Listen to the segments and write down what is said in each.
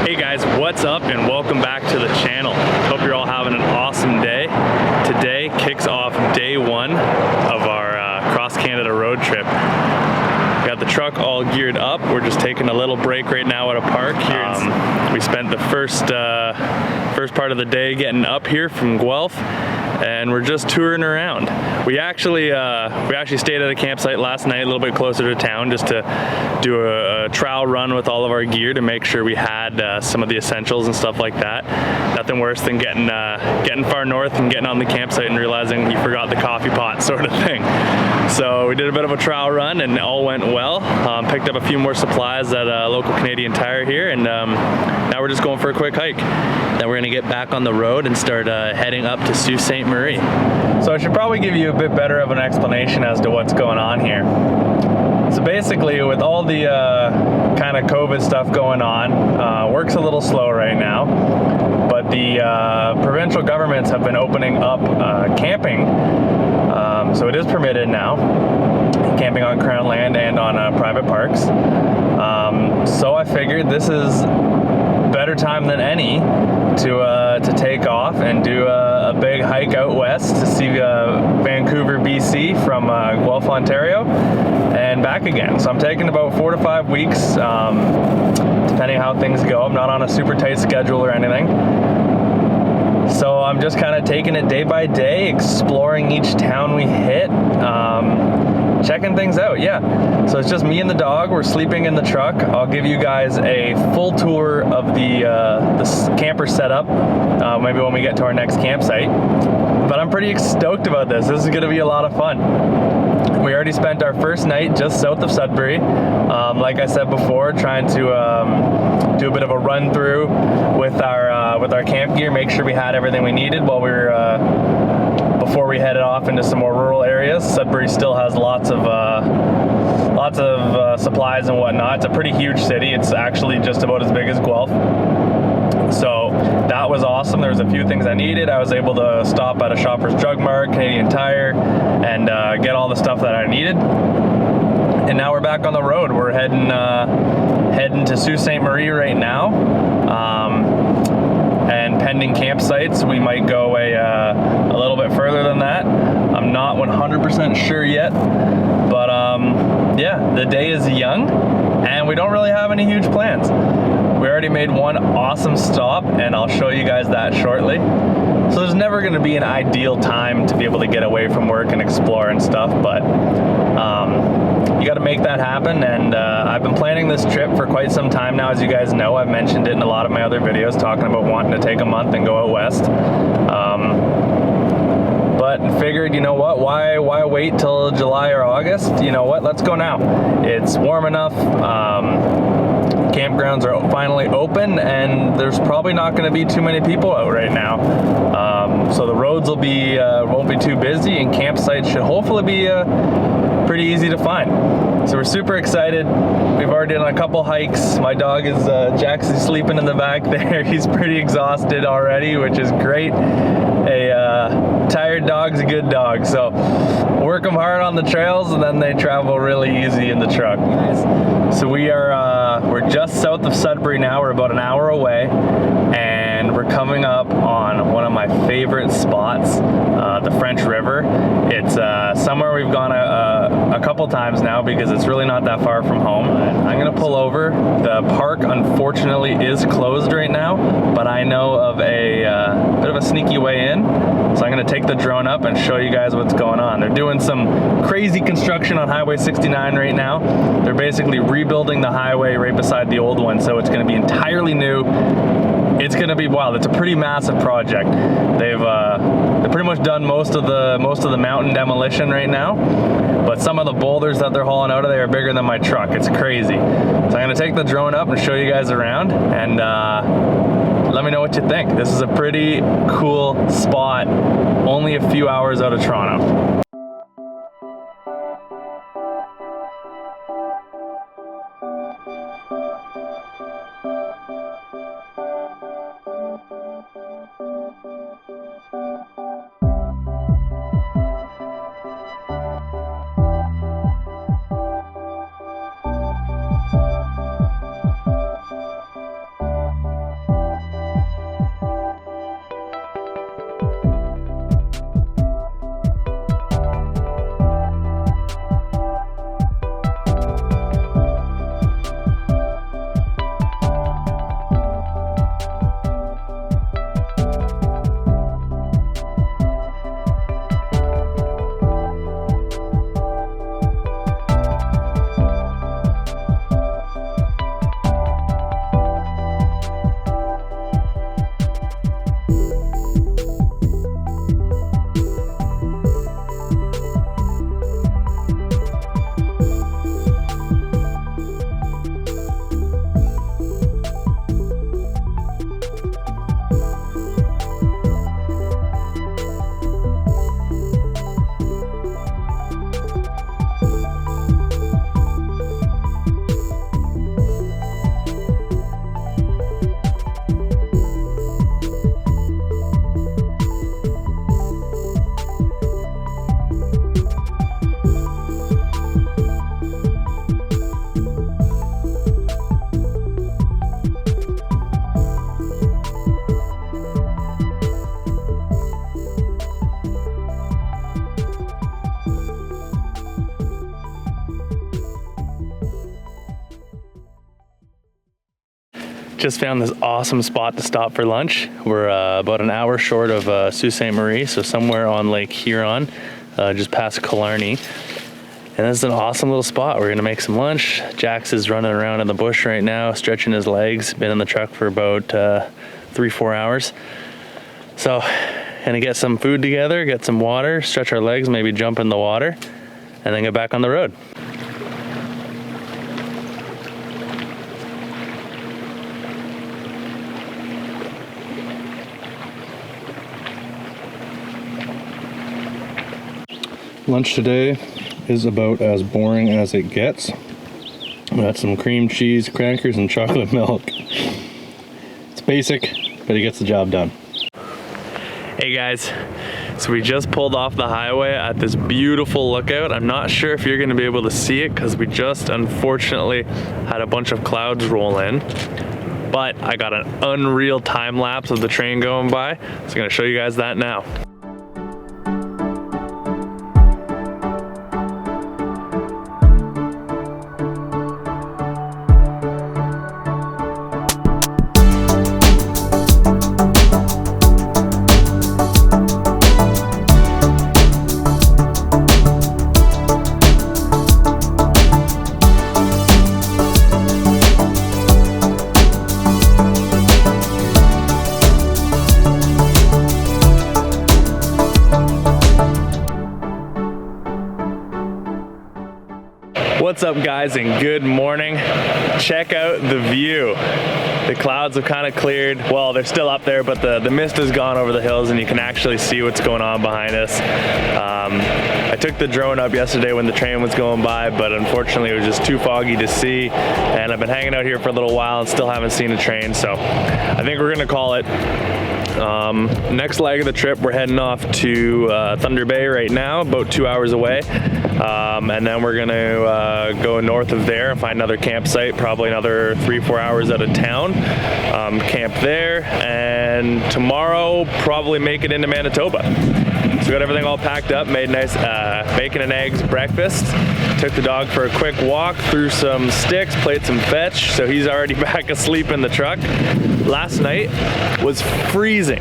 Hey guys, what's up and welcome back to the channel. Hope you're all having an awesome day. Today kicks off day one of our cross Canada road trip. Got the truck all geared up. We're just taking a little break right now at a park here. We spent the first part of the day getting up here from Guelph, and we're just touring around. We actually stayed at a campsite last night, a little bit closer to town, just to do a trial run with all of our gear to make sure we had some of the essentials and stuff like that. Nothing worse than getting far north and getting on the campsite and realizing you forgot the coffee pot, sort of thing. So we did a bit of a trial run and it all went well. Picked up a few more supplies at a local Canadian Tire here, and now we're just going for a quick hike. Then we're gonna get back on the road and start heading up to Sault Ste. Marie. So I should probably give you a bit better of an explanation as to what's going on here. So basically, with all the kind of COVID stuff going on, work's a little slow right now, but the provincial governments have been opening up camping, so it is permitted now, camping on Crown land and on private parks. So I figured this is better time than any to take off and do a big hike out west to see Vancouver, BC from Guelph, Ontario, and back again. So I'm taking about 4 to 5 weeks, depending how things go. I'm not on a super tight schedule or anything. So I'm just kind of taking it day by day, exploring each town we hit, checking things out, yeah. So it's just me and the dog. We're sleeping in the truck. I'll give you guys a full tour of the camper setup, maybe when we get to our next campsite. But I'm pretty stoked about this. This is gonna be a lot of fun. We already spent our first night just south of Sudbury. Like I said before, trying to do a bit of a run through with our camp gear, make sure we had everything we needed while we were before we headed off into some more rural areas. Sudbury still has lots of supplies and whatnot. It's a pretty huge city. It's actually just about as big as Guelph. So that was awesome. There was a few things I needed. I was able to stop at a Shoppers Drug Mart, Canadian Tire, and get all the stuff that I needed. And now we're back on the road. We're heading to Sault Ste. Marie right now. And pending campsites, we might go a little bit further than that. I'm not 100% sure yet, but yeah, the day is young and we don't really have any huge plans. We already made one awesome stop and I'll show you guys that shortly. So there's never going to be an ideal time to be able to get away from work and explore and stuff, but you got to make that happen. And I've been planning this trip for quite some time now. As you guys know, I've mentioned it in a lot of my other videos, talking about wanting to take a month and go out west. But figured, you know what, why wait till July or August? You know what, let's go now. It's warm enough. Campgrounds are finally open and there's probably not going to be too many people out right now. So the roads will be won't be too busy, and campsites should hopefully be pretty easy to find. So we're super excited. We've already done a couple hikes. My dog is Jackson, sleeping in the back there. He's pretty exhausted already, which is great. A tired dog's a good dog. So work them hard on the trails and then they travel really easy in the truck. So we're just south of Sudbury now. We're about an hour away, and we're coming up on one of my favorite spots, the French River. It's somewhere we've gone a couple times now because it's really not that far from home. I'm gonna pull over. The park unfortunately is closed right now, but I know of a bit of a sneaky way in. So I'm gonna take the drone up and show you guys what's going on. They're doing some crazy construction on Highway 69 right now. They're basically rebuilding the highway right beside the old one, so it's gonna be entirely new. It's gonna be wild. It's a pretty massive project. They've pretty much done most of the mountain demolition right now, but some of the boulders that they're hauling out of there are bigger than my truck. It's crazy. So I'm gonna take the drone up and show you guys around, and let me know what you think. This is a pretty cool spot, only a few hours out of Toronto. just found this awesome spot to stop for lunch. We're about an hour short of Sault Ste. Marie, so somewhere on Lake Huron, just past Killarney. And this is an awesome little spot. We're gonna make some lunch. Jax is running around in the bush right now, stretching his legs. Been in the truck for about 3-4 hours. So, gonna get some food together, get some water, stretch our legs, maybe jump in the water, and then get back on the road. Lunch today is about as boring as it gets. We got some cream cheese, crackers, and chocolate milk. It's basic, but it gets the job done. Hey guys, so we just pulled off the highway at this beautiful lookout. I'm not sure if you're gonna be able to see it because we just unfortunately had a bunch of clouds roll in. But I got an unreal time lapse of the train going by, so I'm gonna show you guys that now. What's up guys and good morning. Check out the view. The clouds have kind of cleared. Well, they're still up there, but the mist has gone over the hills and you can actually see what's going on behind us. I took the drone up yesterday when the train was going by, but unfortunately it was just too foggy to see. And I've been hanging out here for a little while and still haven't seen a train, so I think we're gonna call it. Next leg of the trip, we're heading off to Thunder Bay right now, about 2 hours away. And then we're gonna go north of there and find another campsite, probably another 3-4 hours out of town. Camp there, and tomorrow probably make it into Manitoba. So we got everything all packed up, made nice bacon and eggs breakfast. Took the dog for a quick walk, threw some sticks, played some fetch, so he's already back asleep in the truck. Last night was freezing.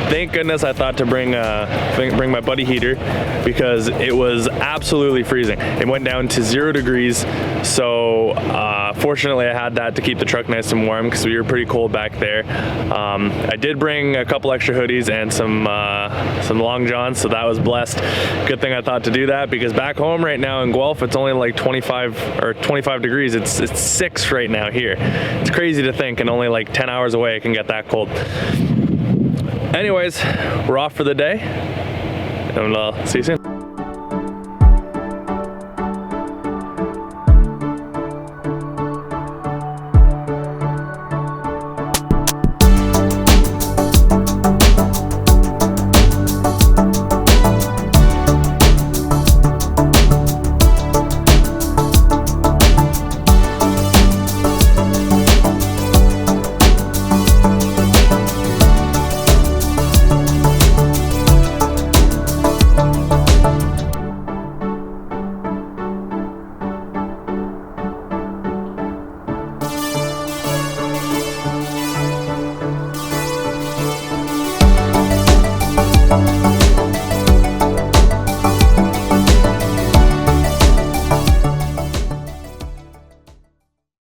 Thank goodness I thought to bring my buddy heater because it was absolutely freezing. It went down to 0 degrees, so fortunately I had that to keep the truck nice and warm because we were pretty cold back there. I did bring a couple extra hoodies and some long johns, so that was blessed. Good thing I thought to do that because back home right now in Guelph it's only like 25 degrees. It's 6 right now here. It's crazy to think, and only like 10 hours away it can get that cold. Anyways, we're off for the day, and see you soon.